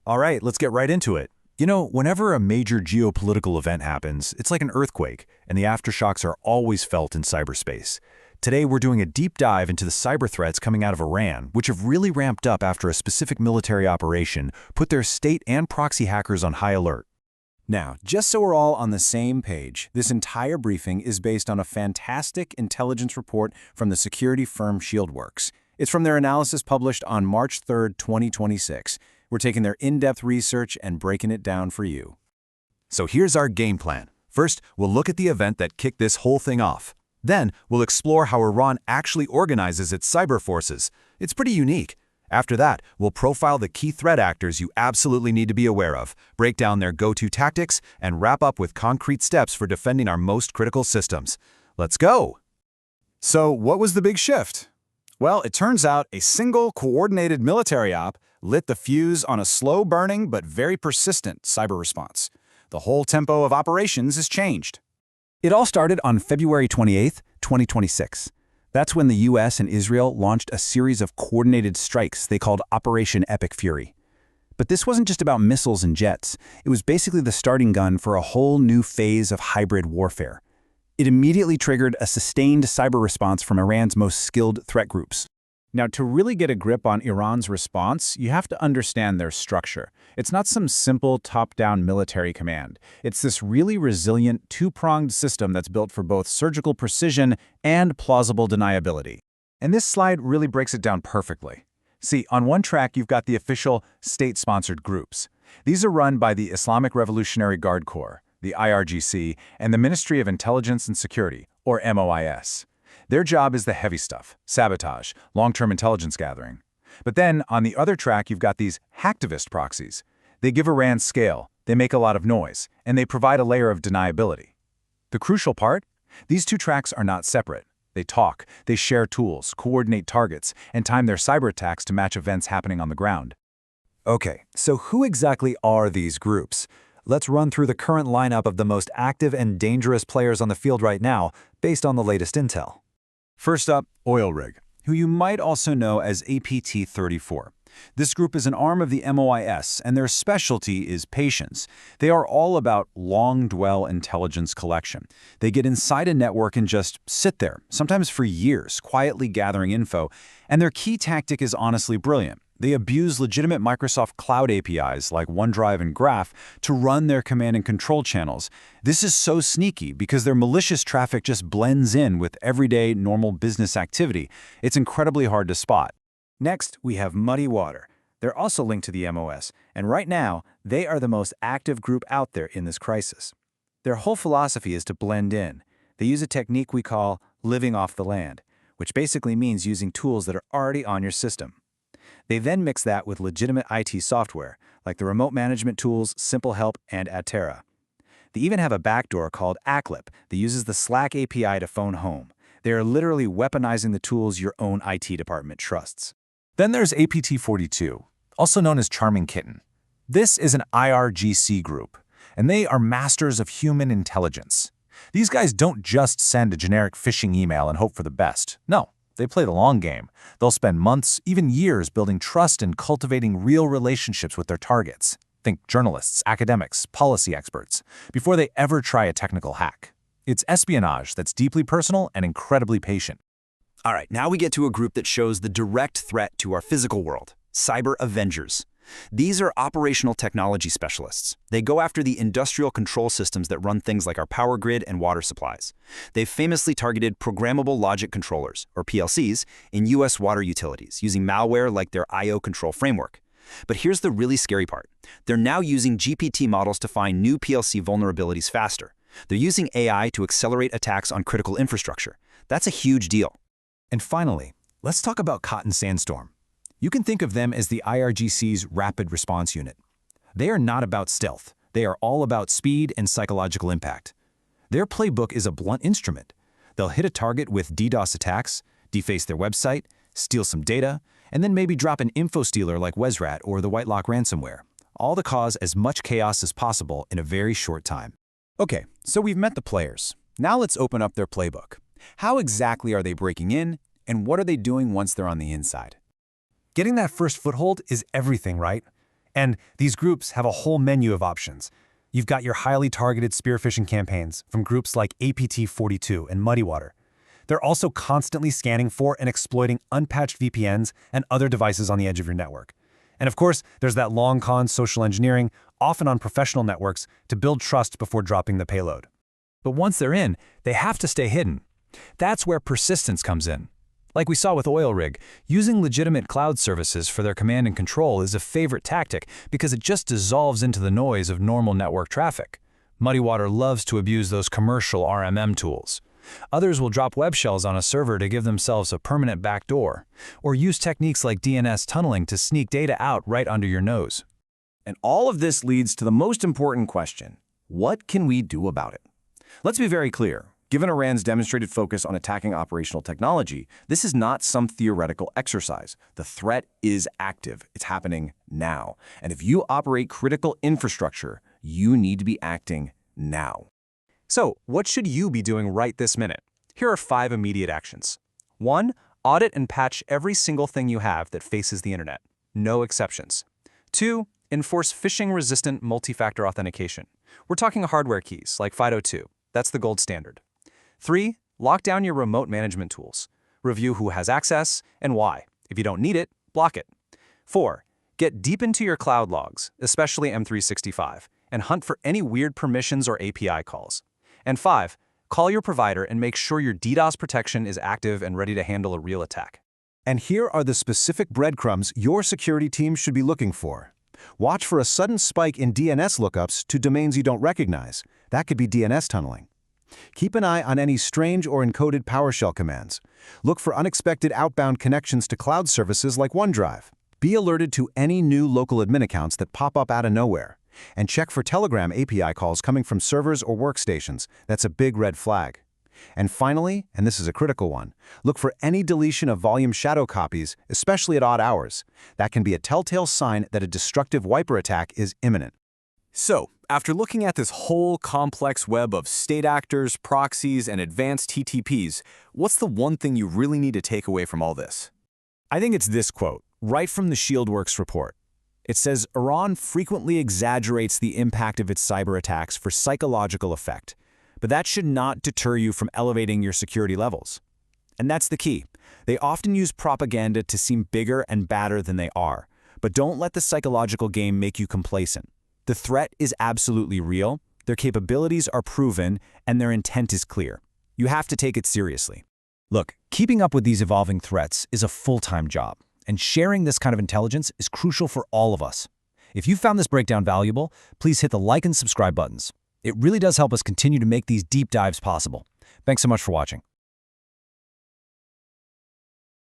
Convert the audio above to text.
All right, let's get right into it. Whenever a major geopolitical event happens, it's like an earthquake, and the aftershocks are always felt in cyberspace. Today, we're doing a deep dive into the cyber threats coming out of Iran, which have really ramped up after a specific military operation put their state and proxy hackers on high alert. Now, just so we're all on the same page, this entire briefing is based on a fantastic intelligence report from the security firm ShieldWorks. It's from their analysis published on March 3, 2026. We're taking their in-depth research and breaking it down for you. So here's our game plan. First, we'll look at the event that kicked this whole thing off. Then, we'll explore how Iran actually organizes its cyber forces. It's pretty unique. After that, we'll profile the key threat actors you absolutely need to be aware of, break down their go-to tactics, and wrap up with concrete steps for defending our most critical systems. Let's go! So, what was the big shift? Well, it turns out a single coordinated military op lit the fuse on a slow-burning but very persistent cyber response. The whole tempo of operations has changed. It all started on February 28, 2026. That's when the US and Israel launched a series of coordinated strikes they called Operation Epic Fury. But this wasn't just about missiles and jets. It was basically the starting gun for a whole new phase of hybrid warfare. It immediately triggered a sustained cyber response from Iran's most skilled threat groups. Now, to really get a grip on Iran's response, you have to understand their structure. It's not some simple top-down military command. It's this really resilient, two-pronged system that's built for both surgical precision and plausible deniability. And this slide really breaks it down perfectly. See, on one track, you've got the official state-sponsored groups. These are run by the Islamic Revolutionary Guard Corps, the IRGC, and the Ministry of Intelligence and Security, or MOIS. Their job is the heavy stuff, sabotage, long-term intelligence gathering. But then, on the other track, you've got these hacktivist proxies. They give Iran scale, they make a lot of noise, and they provide a layer of deniability. The crucial part? These two tracks are not separate. They talk, they share tools, coordinate targets, and time their cyber attacks to match events happening on the ground. Okay, so who exactly are these groups? Let's run through the current lineup of the most active and dangerous players on the field right now, based on the latest intel. First up, Oil Rig, who you might also know as APT-34. This group is an arm of the MOIS, and their specialty is patience. They are all about long-dwell intelligence collection. They get inside a network and just sit there, sometimes for years, quietly gathering info, and their key tactic is honestly brilliant. They abuse legitimate Microsoft Cloud APIs like OneDrive and Graph to run their command and control channels. This is so sneaky because their malicious traffic just blends in with everyday, normal business activity. It's incredibly hard to spot. Next, we have Muddy Water. They're also linked to the MOS, and right now, they are the most active group out there in this crisis. Their whole philosophy is to blend in. They use a technique we call living off the land, which basically means using tools that are already on your system. They then mix that with legitimate IT software, like the remote management tools Simple Help and Atera. They even have a backdoor called ACLIP that uses the Slack API to phone home. They are literally weaponizing the tools your own IT department trusts. Then there's APT-42, also known as Charming Kitten. This is an IRGC group, and they are masters of human intelligence. These guys don't just send a generic phishing email and hope for the best. No. They play the long game. They'll spend months, even years, building trust and cultivating real relationships with their targets. Think journalists, academics, policy experts, before they ever try a technical hack. It's espionage that's deeply personal and incredibly patient. All right, now we get to a group that shows the direct threat to our physical world, Cyber Avengers. These are operational technology specialists. They go after the industrial control systems that run things like our power grid and water supplies. They've famously targeted programmable logic controllers, or PLCs, in US water utilities, using malware like their I/O control framework. But here's the really scary part. They're now using GPT models to find new PLC vulnerabilities faster. They're using AI to accelerate attacks on critical infrastructure. That's a huge deal. And finally, let's talk about Cotton Sandstorm. You can think of them as the IRGC's Rapid Response Unit. They are not about stealth. They are all about speed and psychological impact. Their playbook is a blunt instrument. They'll hit a target with DDoS attacks, deface their website, steal some data, and then maybe drop an info stealer like Wesrat or the Whitelock ransomware, all to cause as much chaos as possible in a very short time. Okay, so we've met the players. Now let's open up their playbook. How exactly are they breaking in, and what are they doing once they're on the inside? Getting that first foothold is everything, right? And these groups have a whole menu of options. You've got your highly targeted spear phishing campaigns from groups like APT42 and Muddy Water. They're also constantly scanning for and exploiting unpatched VPNs and other devices on the edge of your network. And of course, there's that long con social engineering, often on professional networks, to build trust before dropping the payload. But once they're in, they have to stay hidden. That's where persistence comes in. Like we saw with OilRig, using legitimate cloud services for their command and control is a favorite tactic because it just dissolves into the noise of normal network traffic. Muddy Water loves to abuse those commercial RMM tools. Others will drop web shells on a server to give themselves a permanent backdoor, or use techniques like DNS tunneling to sneak data out right under your nose. And all of this leads to the most important question: what can we do about it? Let's be very clear. Given Iran's demonstrated focus on attacking operational technology, this is not some theoretical exercise. The threat is active. It's happening now. And if you operate critical infrastructure, you need to be acting now. So, what should you be doing right this minute? Here are 5 immediate actions. 1. Audit and patch every single thing you have that faces the internet. No exceptions. 2. Enforce phishing-resistant multi-factor authentication. We're talking hardware keys, like FIDO2. That's the gold standard. 3. Lock down your remote management tools. Review who has access and why. If you don't need it, block it. 4. Get deep into your cloud logs, especially M365, and hunt for any weird permissions or API calls. And 5. Call your provider and make sure your DDoS protection is active and ready to handle a real attack. And here are the specific breadcrumbs your security team should be looking for. Watch for a sudden spike in DNS lookups to domains you don't recognize. That could be DNS tunneling. Keep an eye on any strange or encoded PowerShell commands. Look for unexpected outbound connections to cloud services like OneDrive. Be alerted to any new local admin accounts that pop up out of nowhere. And check for Telegram API calls coming from servers or workstations. That's a big red flag. And finally, and this is a critical one, look for any deletion of volume shadow copies, especially at odd hours. That can be a telltale sign that a destructive wiper attack is imminent. So, after looking at this whole complex web of state actors, proxies, and advanced TTPs, what's the one thing you really need to take away from all this? I think it's this quote, right from the ShieldWorks report. It says, Iran frequently exaggerates the impact of its cyber attacks for psychological effect, but that should not deter you from elevating your security levels. And that's the key. They often use propaganda to seem bigger and badder than they are, but don't let the psychological game make you complacent. The threat is absolutely real, their capabilities are proven, and their intent is clear. You have to take it seriously. Look, keeping up with these evolving threats is a full-time job, and sharing this kind of intelligence is crucial for all of us. If you found this breakdown valuable, please hit the like and subscribe buttons. It really does help us continue to make these deep dives possible. Thanks so much for watching.